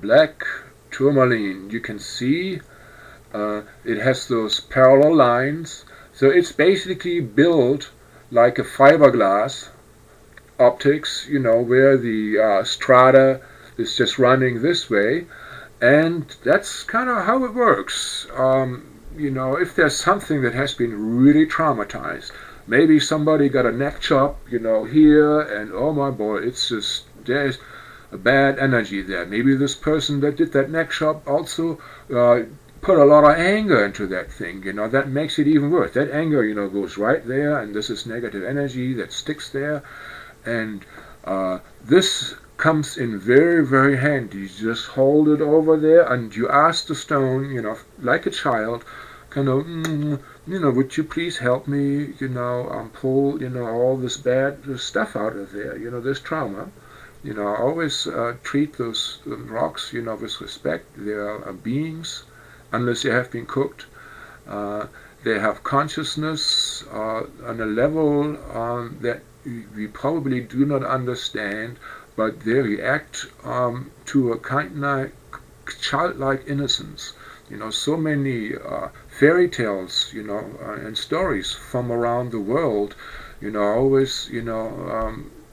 black tourmaline. You can see it has those parallel lines, so it's basically built like a fiberglass optics, where the strata is just running this way, and that's kind of how it works. If there's something that has been really traumatized, maybe somebody got a neck chop, here, and oh my boy, it's just, there's a bad energy there. Maybe this person that did that neck chop also put a lot of anger into that thing, that makes it even worse. That anger, goes right there, and this is negative energy that sticks there, and this comes in very, very handy. You just hold it over there, and you ask the stone, like a child, kind of, would you please help me, pull, all this bad stuff out of there, this trauma. Always treat those rocks, with respect. They are beings, unless they have been cooked. They have consciousness on a level that we probably do not understand, but they react to a kind of childlike innocence. So many fairy tales, and stories from around the world, always,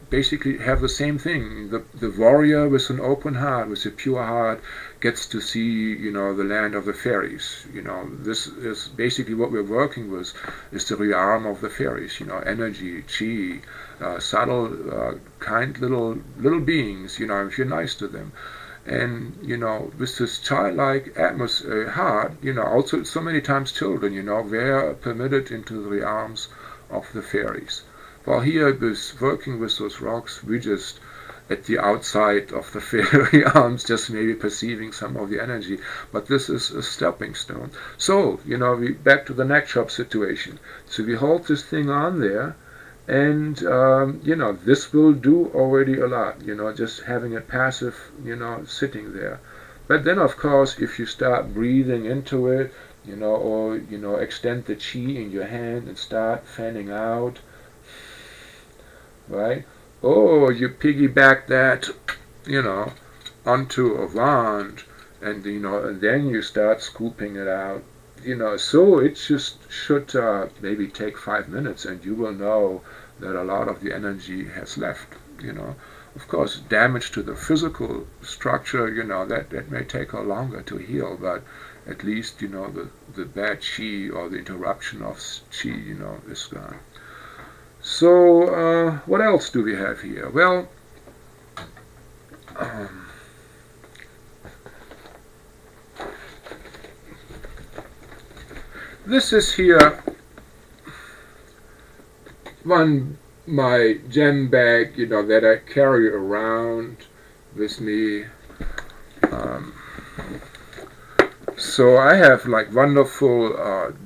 basically have the same thing. The warrior with an open heart, with a pure heart, gets to see, the land of the fairies. This is basically what we're working with, is the realm of the fairies. Energy, chi, subtle, kind little beings. If you're nice to them. And with this childlike atmosphere, heart, also so many times children, they're permitted into the realms of the fairies. While here, with working with those rocks, we just at the outside of the fairy arms, just maybe perceiving some of the energy. But this is a stepping stone. So, we back to the neck chop situation. So we hold this thing on there, and this will do already a lot. Just having it passive, sitting there. But then, of course, if you start breathing into it, or extend the chi in your hand and start fanning out. Right? Oh, you piggyback that, onto a wand, and and then you start scooping it out. So it just should maybe take 5 minutes, and you will know that a lot of the energy has left. Of course, damage to the physical structure, that may take longer to heal, but at least the bad chi or the interruption of chi, is gone. So, what else do we have here? Well, this is here my gem bag, that I carry around with me. So I have like wonderful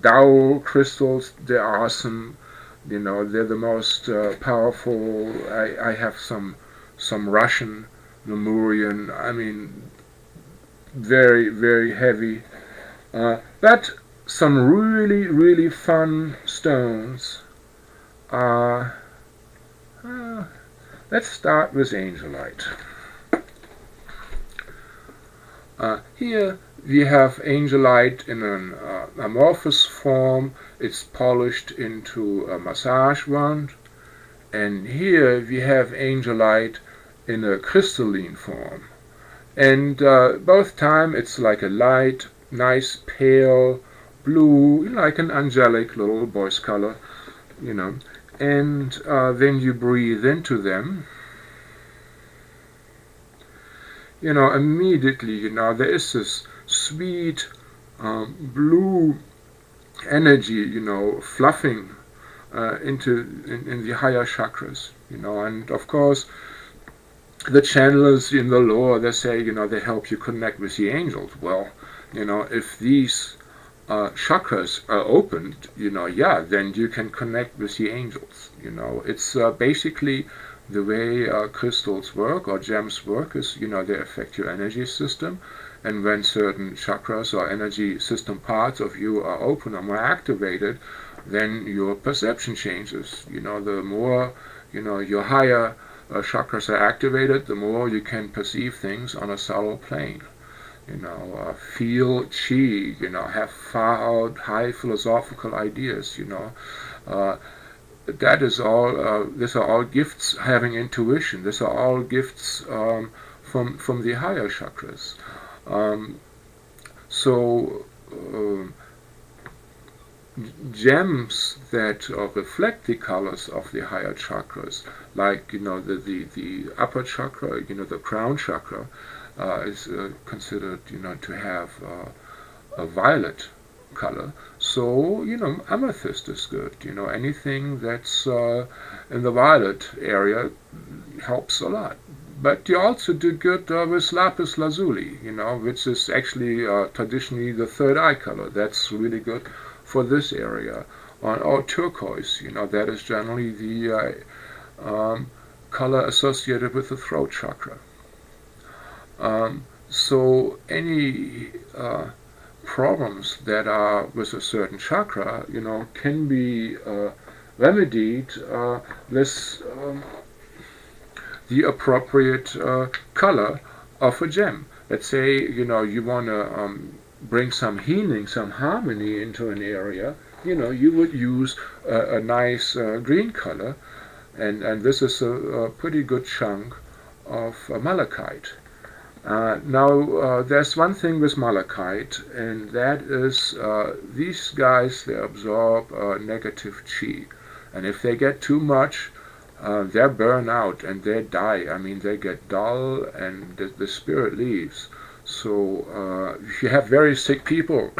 Tao crystals. They're awesome. They're the most powerful. I have some Russian, Lemurian, very, very heavy. But some really, really fun stones. Let's start with Angelite. Here we have Angelite in an amorphous form. It's polished into a massage wand. And here we have Angelite in a crystalline form. And both time it's like a light, nice pale blue, like an angelic little boy's color, And then you breathe into them. Immediately, there is this sweet blue energy, fluffing in the higher chakras, and of course the channelers in the lower, they say, they help you connect with the angels. Well, if these chakras are opened, then you can connect with the angels. It's basically the way crystals work or gems work is, they affect your energy system, and when certain chakras or energy system parts of you are open or more activated, then your perception changes. The more, your higher chakras are activated, the more you can perceive things on a subtle plane. feel chi, have far out high philosophical ideas, that is all. These are all gifts having intuition. These are all gifts from the higher chakras. So gems that reflect the colors of the higher chakras, like the upper chakra, the crown chakra, is considered to have a violet color. So amethyst is good. Anything that's in the violet area helps a lot. But you also do good with lapis lazuli, which is actually traditionally the third eye color. That's really good for this area. Or turquoise, that is generally the color associated with the throat chakra. So any problems that are with a certain chakra, can be remedied with the appropriate color of a gem. Let's say you want to bring some healing, some harmony into an area. You would use a nice green color, and this is a pretty good chunk of malachite. Now, there's one thing with malachite, and that is these guys, they absorb negative chi. And if they get too much, they burn out and they die. I mean, they get dull and the spirit leaves. So if you have very sick people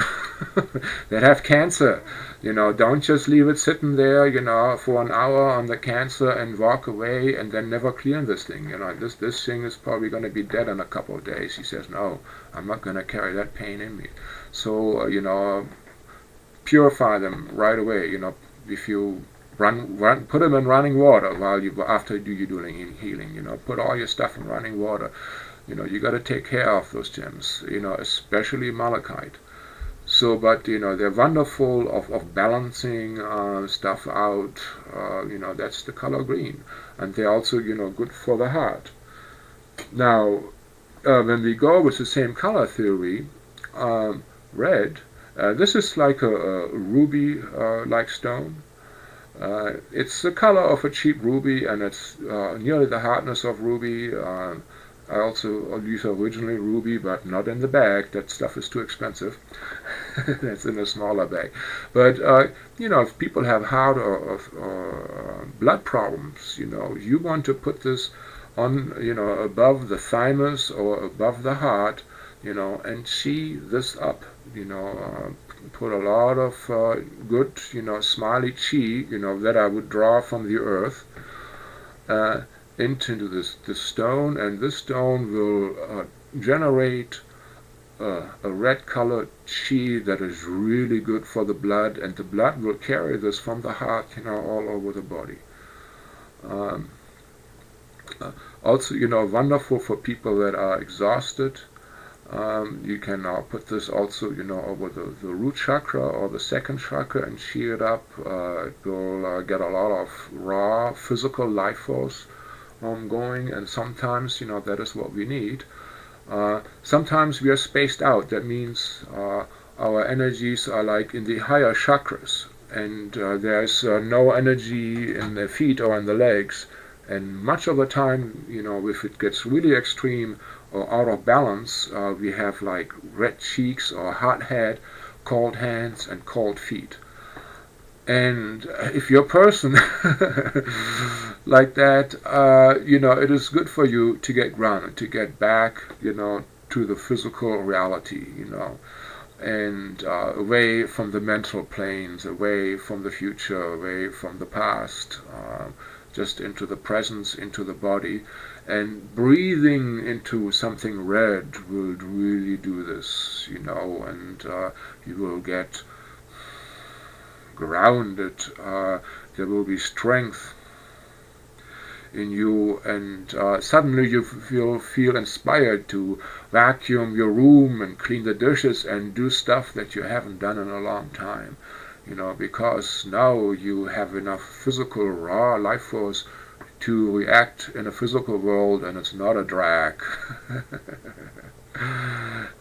that have cancer, don't just leave it sitting there, for an hour on the cancer and walk away and then never clean this thing. This thing is probably going to be dead in a couple of days. He says, no, I'm not going to carry that pain in me. So, purify them right away. If you put them in running water after you're doing healing. Put all your stuff in running water. You got to take care of those gems. Especially malachite. So, but they're wonderful of balancing stuff out. That's the color green, and they're also good for the heart. Now, when we go with the same color theory, red. This is like a ruby-like stone. It's the color of a cheap ruby, and it's nearly the hardness of ruby. I also use originally ruby, but not in the bag. That stuff is too expensive. That's in a smaller bag. But if people have heart or blood problems, you want to put this on, above the thymus or above the heart, and chi this up. Put a lot of good, smiley chi, that I would draw from the earth into this stone, and this stone will generate a red colored chi that is really good for the blood, and the blood will carry this from the heart, all over the body. Also, wonderful for people that are exhausted. You can put this also, over the root chakra or the second chakra and cheer it up. It will get a lot of raw physical life force going, and sometimes, that is what we need. Sometimes we are spaced out. That means our energies are like in the higher chakras, and there's no energy in the feet or in the legs. And much of the time, if it gets really extreme or out of balance, we have like red cheeks or hot head, cold hands, and cold feet. And if you're a person like that, it is good for you to get grounded, to get back, to the physical reality, and away from the mental planes, away from the future, away from the past, just into the presence, into the body. And breathing into something red will really do this, and you will get grounded. There will be strength in you, and suddenly you feel inspired to vacuum your room and clean the dishes and do stuff that you haven't done in a long time, because now you have enough physical raw life force to react in a physical world, and it's not a drag.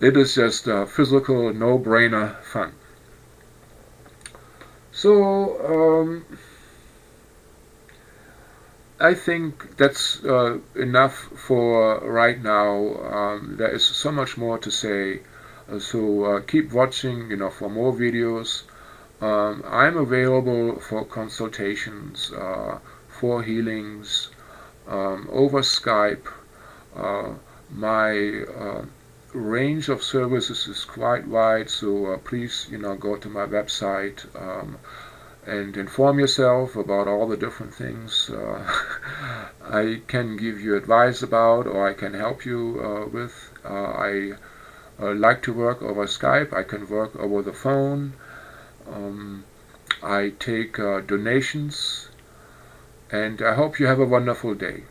It is just physical, no-brainer fun. So I think that's enough for right now. There is so much more to say. So keep watching, for more videos. I'm available for consultations, for healings, over Skype. My range of services is quite wide, so please, go to my website and inform yourself about all the different things I can give you advice about, or I can help you with. I like to work over Skype. I can work over the phone. I take donations, and I hope you have a wonderful day.